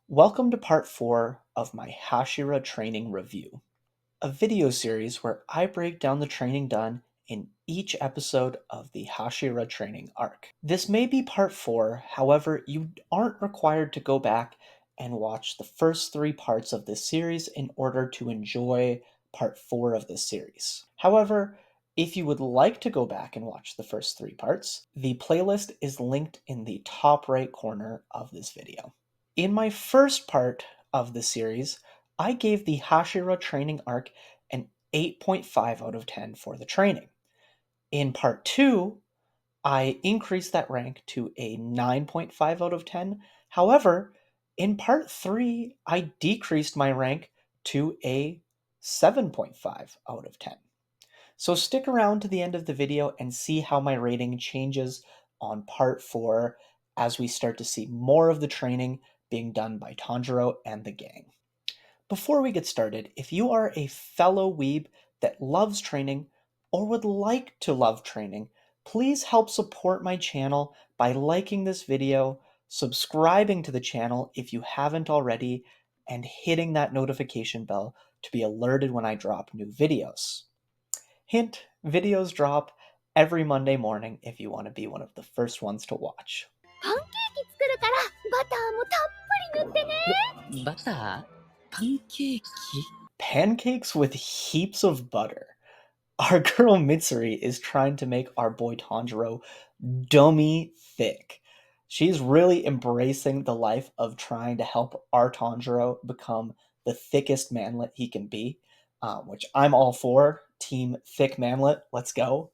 Welcome to part 4 of my Hashira training review, a video series where I break down the training done in each episode of the Hashira training arc. This may be part 4, however, you aren't required to go back and watch the first 3 parts of this series in order to enjoy part 4 of this series. However, if you would like to go back and watch the first 3 parts, the playlist is linked in the top right corner of this video. In my first part of the series, I gave the Hashira training arc an 8.5 out of 10 for the training. In part 2, I increased that rank to a 9.5 out of 10. However, in part 3, I decreased my rank to a 7.5 out of 10. So stick around to the end of the video and see how my rating changes on part 4 as we start to see more of the training being done by Tanjiro and the gang. Before we get started, if you are a fellow weeb that loves training or would like to love training, please help support my channel by liking this video, subscribing to the channel if you haven't already, and hitting that notification bell to be alerted when I drop new videos. Hint, videos drop every Monday morning if you want to be one of the first ones to watch. パンケーキ作るからバターもたっぷり塗ってね。バターパンケーキ Pancakes with heaps of butter. Our girl Mitsuri is trying to make our boy Tanjiro dummy thick. She's really embracing the life of trying to help our Tanjiro become the thickest manlet he can be, which I'm all for. Team thick manlet, let's go.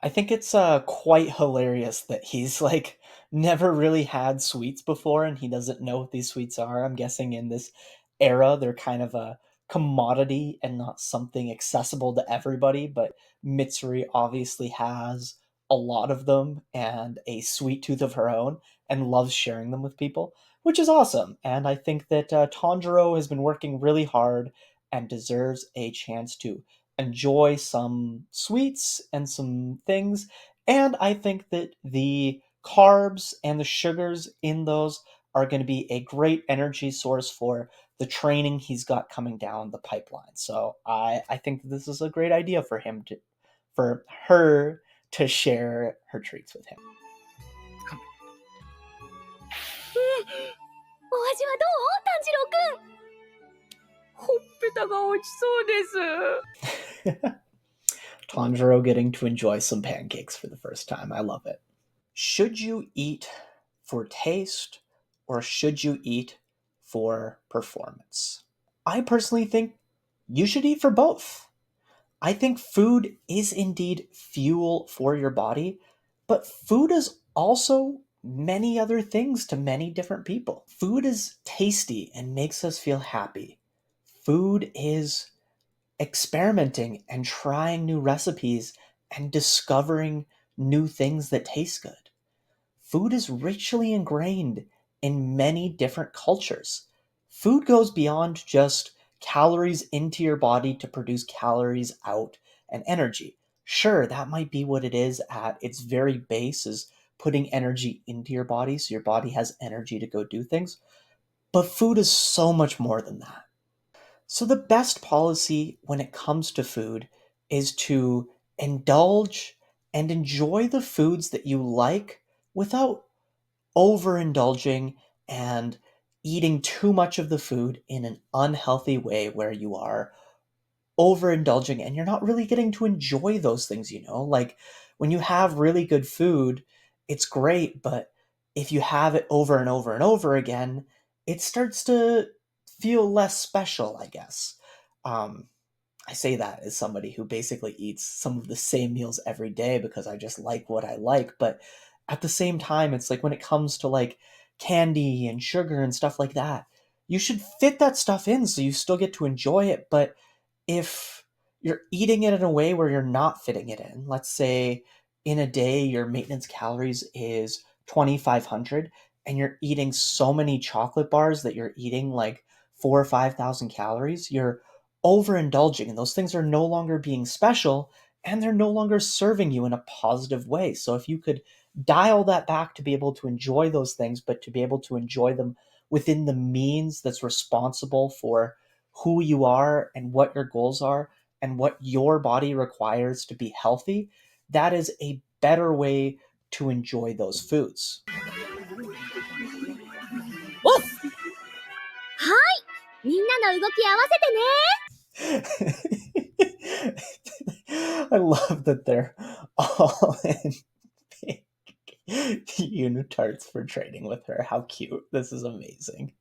I think it's quite hilarious that he's like never really had sweets before and he doesn't know what these sweets are. I'm guessing in this era they're kind of a commodity and not something accessible to everybody, but Mitsuri obviously has a lot of them and a sweet tooth of her own and loves sharing them with people, which is awesome. And I think that Tanjiro has been working really hard and deserves a chance to enjoy some sweets and some things. And I think that the carbs and the sugars in those are going to be a great energy source for the training he's got coming down the pipeline. So I think this is a great idea for her to share her treats with him. お味はどう炭治郎くん。ほっぺたが落ちそうです Tanjiro getting to enjoy some pancakes for the first time. I love it. Should you eat for taste or should you eat for performance? I personally think you should eat for both. I think food is indeed fuel for your body, but food is also many other things to many different people. Food is tasty and makes us feel happy. Food is experimenting and trying new recipes and discovering new things that taste good. Food is richly ingrained in many different cultures. Food goes beyond just calories into your body to produce calories out and energy. Sure, that might be what it is at its very base, is putting energy into your body so your body has energy to go do things. But food is so much more than that. So the best policy when it comes to food is to indulge and enjoy the foods that you like without overindulging and eating too much of the food in an unhealthy way where you are overindulging and you're not really getting to enjoy those things, Like when you have really good food, it's great, but if you have it over and over and over again, it starts to feel less special, I guess. Um, I say that as somebody who basically eats some of the same meals every day because I just like what I like. But at the same time, it's like when it comes to like candy and sugar and stuff like that, you should fit that stuff in so you still get to enjoy it. But if you're eating it in a way where you're not fitting it in, let's say in a day your maintenance calories is 2,500 and you're eating so many chocolate bars that you're eating like 4 or 5,000 calories, you're overindulging and those things are no longer being special and they're no longer serving you in a positive way. So if you could dial that back to be able to enjoy those things, but to be able to enjoy them within the means that's responsible for who you are and what your goals are and what your body requires to be healthy, that is a better way to enjoy those foods. おっみんなの動き合わせてね。 I love that they're all in pink unitards for training with her. How cute. This is amazing.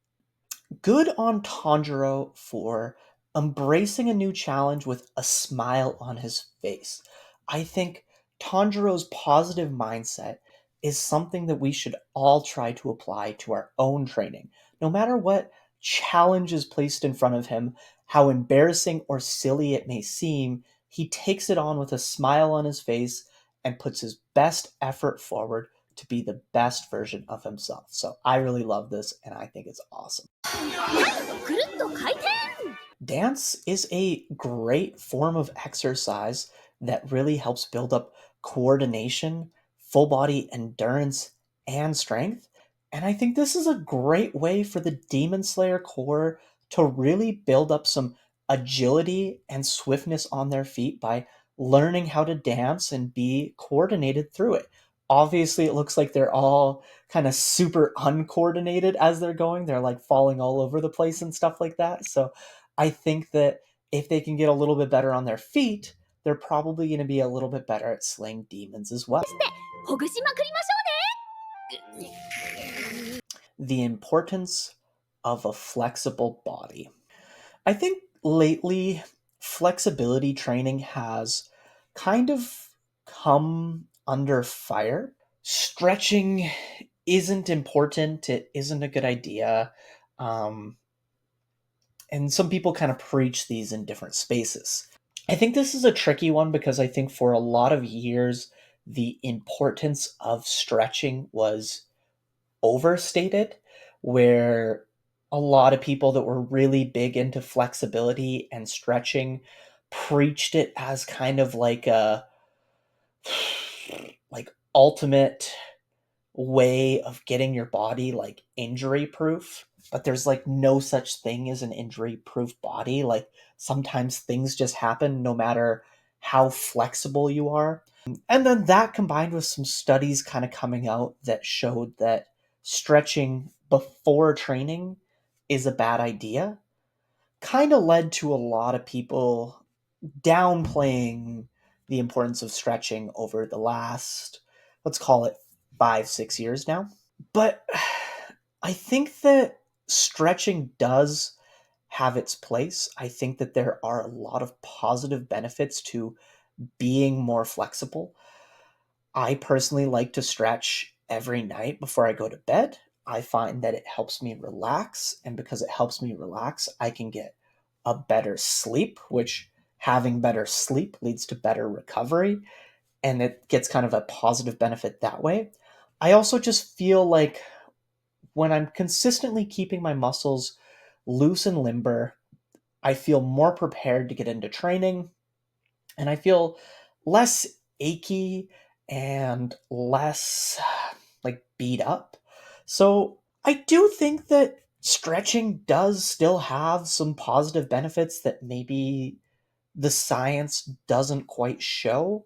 Good on Tanjiro for embracing a new challenge with a smile on his face. I think Tanjiro's positive mindset is something that we should all try to apply to our own training. No matter what challenge is placed in front of him, how embarrassing or silly it may seem, he takes it on with a smile on his face and puts his best effort forward to be the best version of himself. So I really love this and I think it's awesome. くるっと回転。 Dance is a great form of exercise that really helps build up coordination, full body endurance, and strength. And I think this is a great way for the Demon Slayer core to really build up some agility and swiftness on their feet by learning how to dance and be coordinated through it. Obviously, it looks like they're all kind of super uncoordinated as they're going. They're like falling all over the place and stuff like that. So I think that if they can get a little bit better on their feet, they're probably going to be a little bit better at slaying demons as well. ほぐしまくりましょうね。 The importance of a flexible body. I think lately, flexibility training has kind of come under fire. Stretching isn't important, it isn't a good idea. And some people kind of preach these in different spaces. I think this is a tricky one because I think for a lot of years, the importance of stretching was overstated, where a lot of people that were really big into flexibility and stretching preached it as kind of like a like ultimate way of getting your body like injury proof, but there's like no such thing as an injury proof body. Like sometimes things just happen no matter how flexible you are. And then that combined with some studies kind of coming out that showed that stretching before training is a bad idea kind of led to a lot of people downplaying the importance of stretching over the last, let's call it 5-6 years now. But I think that stretching does have its place. I think that there are a lot of positive benefits to being more flexible. I personally like to stretch every night before I go to bed. I find that it helps me relax, and because it helps me relax, I can get a better sleep, which having better sleep leads to better recovery, and it gets kind of a positive benefit that way. I also just feel like when I'm consistently keeping my muscles loose and limber, I feel more prepared to get into training and I feel less achy and less like beat up. So I do think that stretching does still have some positive benefits that maybe the science doesn't quite show.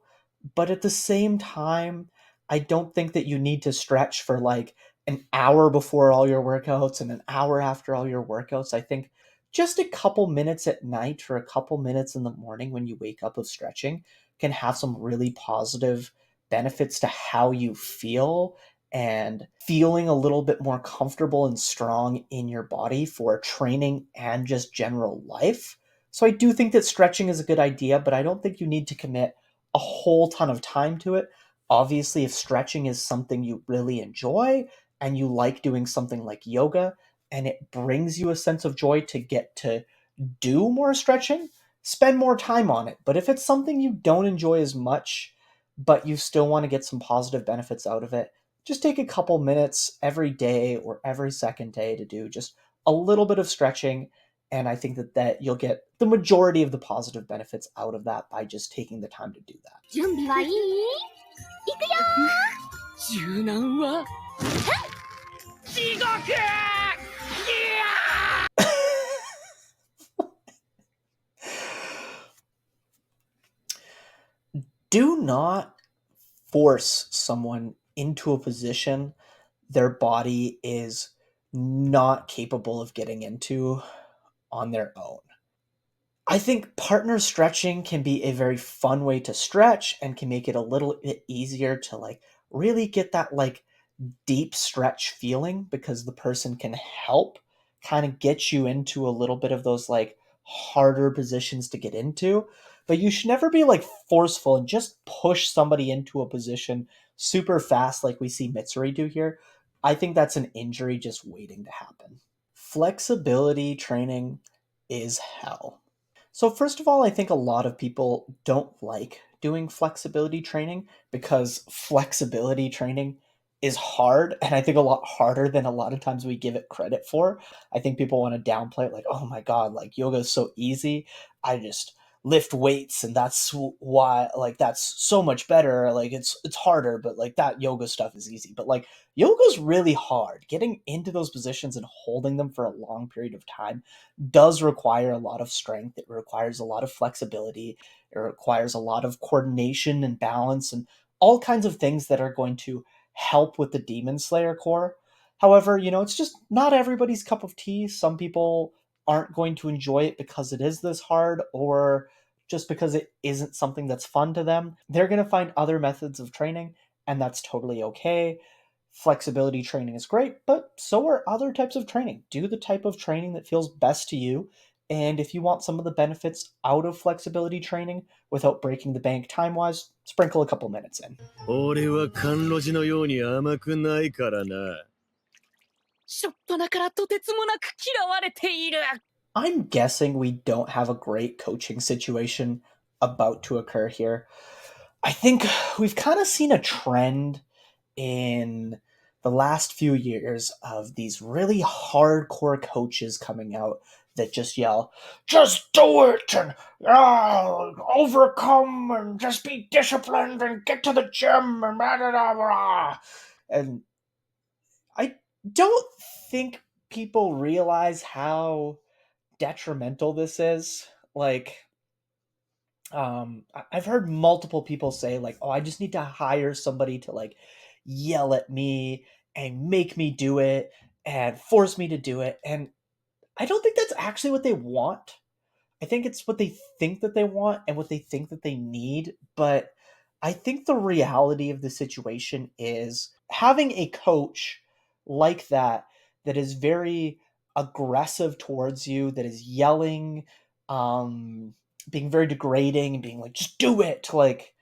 But at the same time, I don't think that you need to stretch for like an hour before all your workouts and an hour after all your workouts. I think just a couple minutes at night or a couple minutes in the morning when you wake up of stretching can have some really positive benefits to how you feel and feeling a little bit more comfortable and strong in your body for training and just general life. So I do think that stretching is a good idea, but I don't think you need to commit a whole ton of time to it. Obviously, if stretching is something you really enjoy and you like doing something like yoga and it brings you a sense of joy to get to do more stretching, spend more time on it. But if it's something you don't enjoy as much, but you still want to get some positive benefits out of it, just take a couple minutes every day or every second day to do just a little bit of stretching. And I think that you'll get the majority of the positive benefits out of that by just taking the time to do that. 準備はいい？いくよ。柔軟は地獄 Do not force someone into a position their body is not capable of getting into on their own. I think partner stretching can be a very fun way to stretch and can make it a little bit easier to like really get that like deep stretch feeling because the person can help kind of get you into a little bit of those like harder positions to get into. But you should never be like forceful and just push somebody into a position super fast like we see Mitsuri do here. I think that's an injury just waiting to happen. Flexibility training is hell. So, first of all, I think a lot of people don't like doing flexibility training because flexibility training is hard. And I think a lot harder than a lot of times we give it credit for. I think people want to downplay it like, oh my God, like yoga is so easy. I just lift weights and that's why like that's so much better. Like it's harder, but like that yoga stuff is easy. But like yoga's really hard. Getting into those positions and holding them for a long period of time does require a lot of strength. It requires a lot of flexibility. It requires a lot of coordination and balance and all kinds of things that are going to help with the Demon Slayer core. However, it's just not everybody's cup of tea. Some people aren't going to enjoy it because it is this hard or just because it isn't something that's fun to them. They're going to find other methods of training, and that's totally okay. Flexibility training is great, but so are other types of training. Do the type of training that feels best to you. And if you want some of the benefits out of flexibility training without breaking the bank time wise, sprinkle a couple minutes in. 俺は甘露寺のように甘くないからな。しょっぱなからとてつもなく嫌われている。I'm guessing we don't have a great coaching situation about to occur here. I think we've kind of seen a trend in the last few years of these really hardcore coaches coming out that just yell, just do it and overcome and just be disciplined and get to the gym and blah, blah, blah, blah. And I don't think people realize how detrimental this is. Like, I've heard multiple people say like, "Oh, I just need to hire somebody to like yell at me and make me do it and force me to do it." And I don't think that's actually what they want. I think it's what they think that they want and what they think that they need. But I think the reality of the situation is having a coach like that is very aggressive towards you, that is yelling, um, being very degrading, and being like, just do it. Like,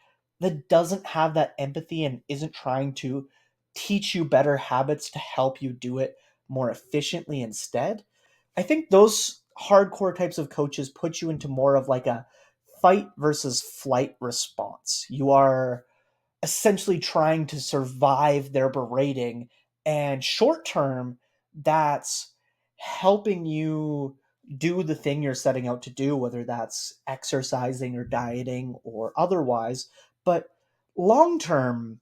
that doesn't have that empathy and isn't trying to teach you better habits to help you do it more efficiently instead. I think those hardcore types of coaches put you into more of like a fight versus flight response. You are essentially trying to survive their berating, and short term, that's helping you do the thing you're setting out to do, whether that's exercising or dieting or otherwise. But long term,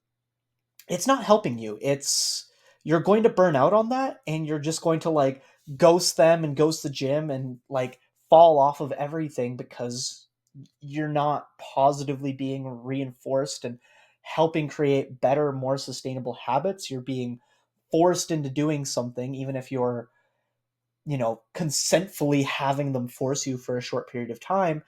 it's not helping you. It's you're going to burn out on that and you're just going to like ghost them and ghost the gym and like fall off of everything because you're not positively being reinforced and helping create better, more sustainable habits. You're being forced into doing something even if you're, consentfully having them force you for a short period of time.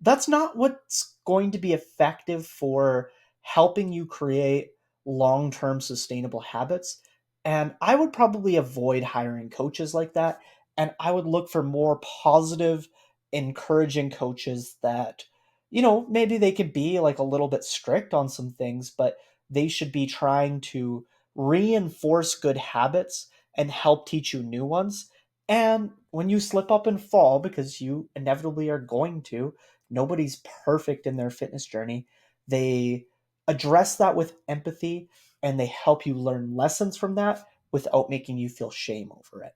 That's not what's going to be effective for helping you create long term sustainable habits. And I would probably avoid hiring coaches like that. And I would look for more positive, encouraging coaches that, maybe they could be like a little bit strict on some things, but they should be trying to reinforce good habits and help teach you new ones. And when you slip up and fall, because you inevitably are going to, nobody's perfect in their fitness journey. They address that with empathy and they help you learn lessons from that without making you feel shame over it.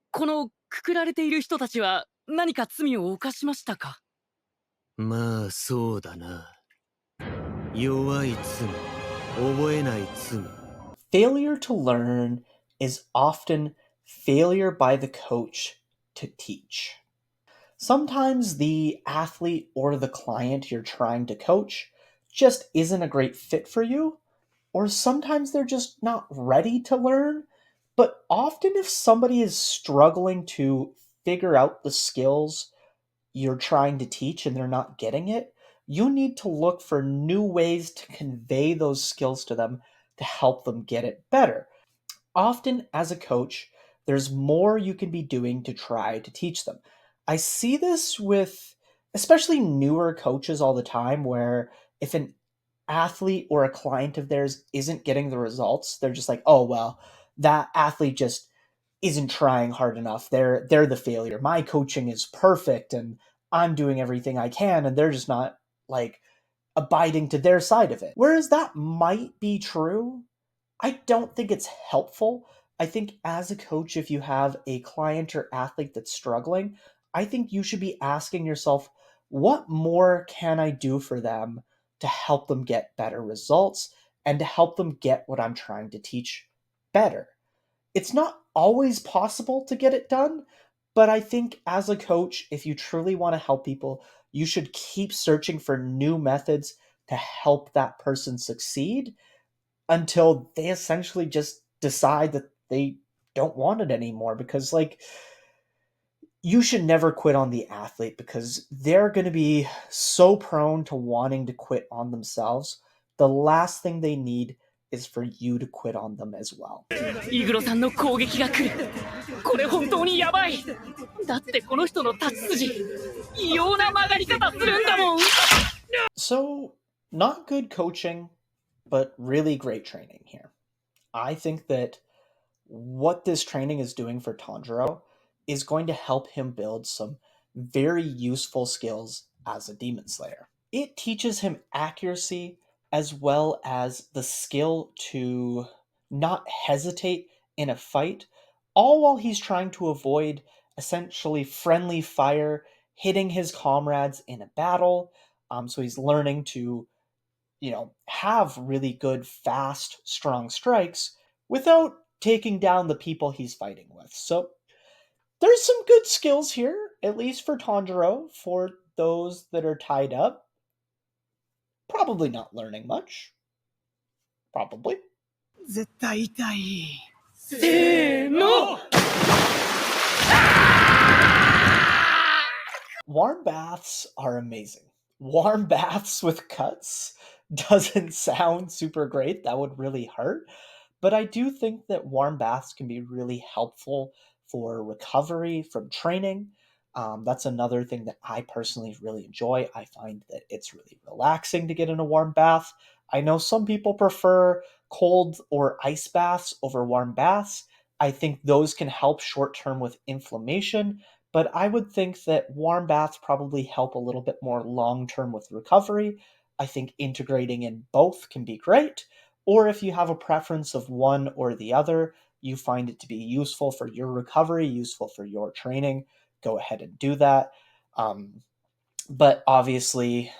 このくくられている人たちは何か罪を犯しましたか？まあそうだな。弱い罪、覚えない罪。Failure to learn is often failure by the coach to teach. Sometimes the athlete or the client you're trying to coach just isn't a great fit for you, or sometimes they're just not ready to learn. But often, if somebody is struggling to figure out the skills you're trying to teach and they're not getting it, you need to look for new ways to convey those skills to them to help them get it better. Often, as a coach, there's more you can be doing to try to teach them. I see this with especially newer coaches all the time, where if an athlete or a client of theirs isn't getting the results, they're just like, oh, well, that athlete just isn't trying hard enough. They're the failure. My coaching is perfect and I'm doing everything I can and they're just not like abiding to their side of it. Whereas that might be true, I don't think it's helpful. I think as a coach, if you have a client or athlete that's struggling, I think you should be asking yourself, what more can I do for them to help them get better results and to help them get what I'm trying to teach better? It's not always possible to get it done, but I think as a coach, if you truly want to help people, you should keep searching for new methods to help that person succeed until they essentially just decide that they don't want it anymore. Because, like, you should never quit on the athlete because they're going to be so prone to wanting to quit on themselves. The last thing they need is for you to quit on them as well. イグロさんの攻撃が来る。これ本当にやばい。だってこの人の立ち筋、異様な曲がり方するんだもん。So, not good coaching, but really great training here. I think that what this training is doing for Tanjiro is going to help him build some very useful skills as a demon slayer. It teaches him accuracy as well as the skill to not hesitate in a fight, all while he's trying to avoid essentially friendly fire hitting his comrades in a battle. So he's learning to, have really good, fast, strong strikes without taking down the people he's fighting with. So there's some good skills here, at least for Tanjiro, for those that are tied up. Probably not learning much. Probably. 絶対痛い。せーの。Warm baths are amazing. Warm baths with cuts doesn't sound super great. That would really hurt. But I do think that warm baths can be really helpful for recovery from training. That's another thing that I personally really enjoy. I find that it's really relaxing to get in a warm bath. I know some people prefer cold or ice baths over warm baths. I think those can help short term with inflammation, but I would think that warm baths probably help a little bit more long term with recovery. I think integrating in both can be great. Or if you have a preference of one or the other, you find it to be useful for your recovery, useful for your training, go ahead and do that. But obviously,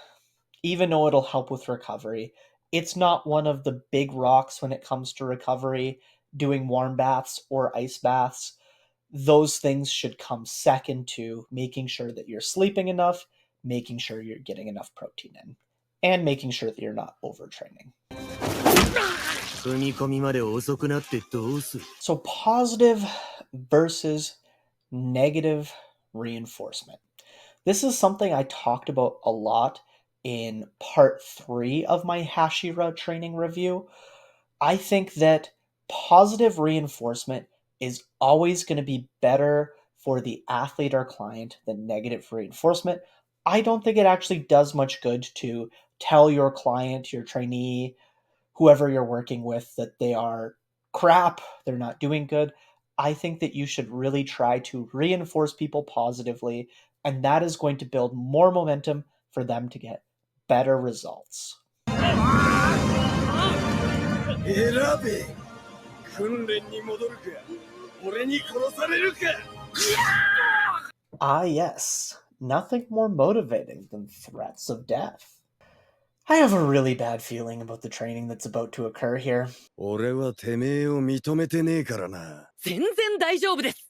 even though it'll help with recovery, it's not one of the big rocks when it comes to recovery, doing warm baths or ice baths. Those things should come second to making sure that you're sleeping enough, making sure you're getting enough protein in, and making sure that you're not overtraining. So positive versus negative reinforcement. This is something I talked about a lot in part 3 of my Hashira training review. I think that positive reinforcement is always going to be better for the athlete or client than negative reinforcement. I don't think it actually does much good to tell your client, your trainee, whoever you're working with, that they are crap, they're not doing good. I think that you should really try to reinforce people positively, and that is going to build more momentum for them to get better results. Ah, yes. Nothing more motivating than threats of death. I have a really bad feeling about the training that's about to occur here. 俺はてめえを認めてねえからな。全然大丈夫です。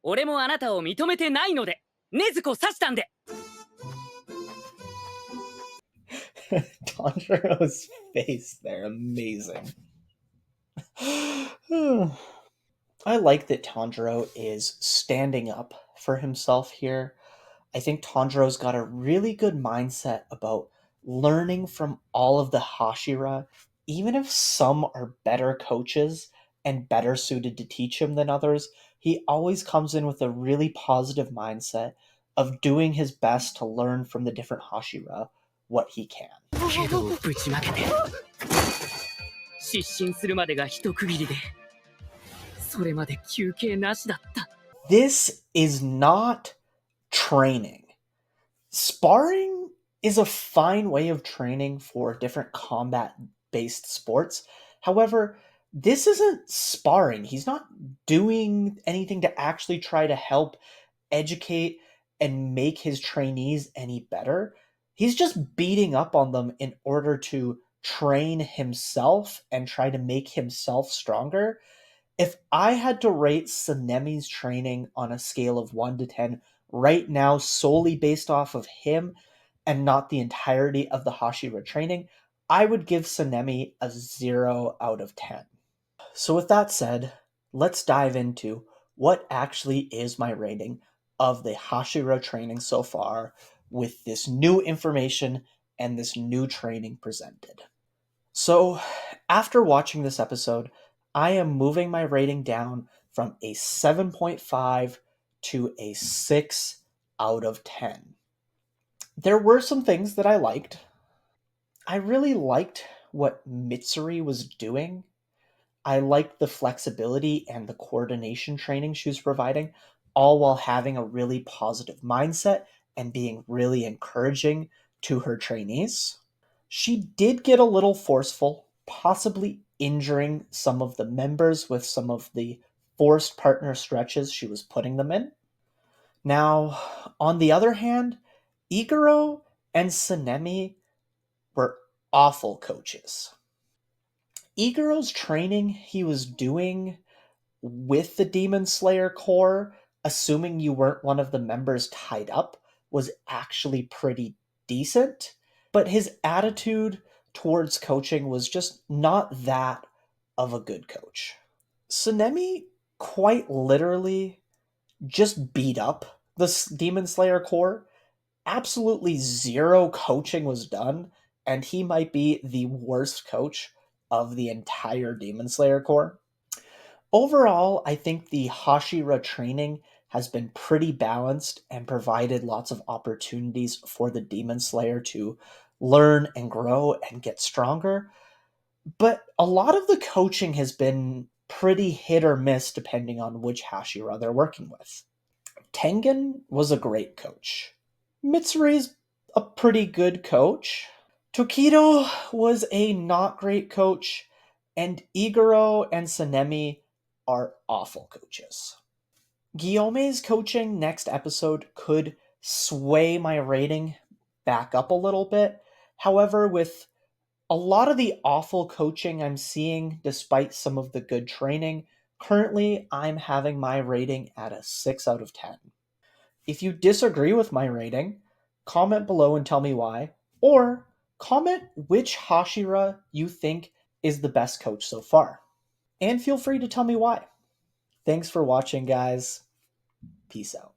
俺もあなたを認めてないので、禰豆子刺したんで。Tanjiro's face there, amazing. I like that Tanjiro is standing up for himself here. I think Tanjiro's got a really good mindset about learning from all of the Hashira, even if some are better coaches and better suited to teach him than others. He always comes in with a really positive mindset of doing his best to learn from the different Hashira what he can. けどぶちまけて失神するまでが一区切りでそれまで休憩なしだった。 This is not training. Sparring is a fine way of training for different combat-based sports. However, this isn't sparring. He's not doing anything to actually try to help educate and make his trainees any better. He's just beating up on them in order to train himself and try to make himself stronger. If I had to rate Sanemi's training on a scale of 1 to 10 right now, solely based off of him and not the entirety of the Hashira training, I would give Sanemi a 0 out of 10. So with that said, let's dive into what actually is my rating of the Hashira training so far with this new information and this new training presented. So, after watching this episode, I am moving my rating down from a 7.5 to a 6 out of 10. There were some things that I liked. I really liked what Mitsuri was doing. I liked the flexibility and the coordination training she was providing, all while having a really positive mindset and being really encouraging to her trainees. She did get a little forceful, possibly injuring some of the members with some of the forced partner stretches she was putting them in. Now, on the other hand, Iguro and Sanemi were awful coaches. Iguro's training he was doing with the Demon Slayer Corps, assuming you weren't one of the members tied up, was actually pretty decent. But his attitude towards coaching was just not that of a good coach. Sanemi quite literally just beat up the Demon Slayer Corps. Absolutely zero coaching was done, and he might be the worst coach of the entire Demon Slayer Corps. Overall, I think the Hashira training has been pretty balanced and provided lots of opportunities for the Demon Slayer to learn and grow and get stronger. But a lot of the coaching has been pretty hit or miss depending on which Hashira they're working with. Tengen was a great coach. Mitsuri's a pretty good coach. Tokido was a not great coach. And Iguro and Sanemi are awful coaches. Guillaume's coaching next episode could sway my rating back up a little bit. However, with a lot of the awful coaching I'm seeing, despite some of the good training, currently I'm having my rating at a 6 out of 10. If you disagree with my rating, comment below and tell me why, or comment which Hashira you think is the best coach so far. And feel free to tell me why. Thanks for watching, guys. Peace out.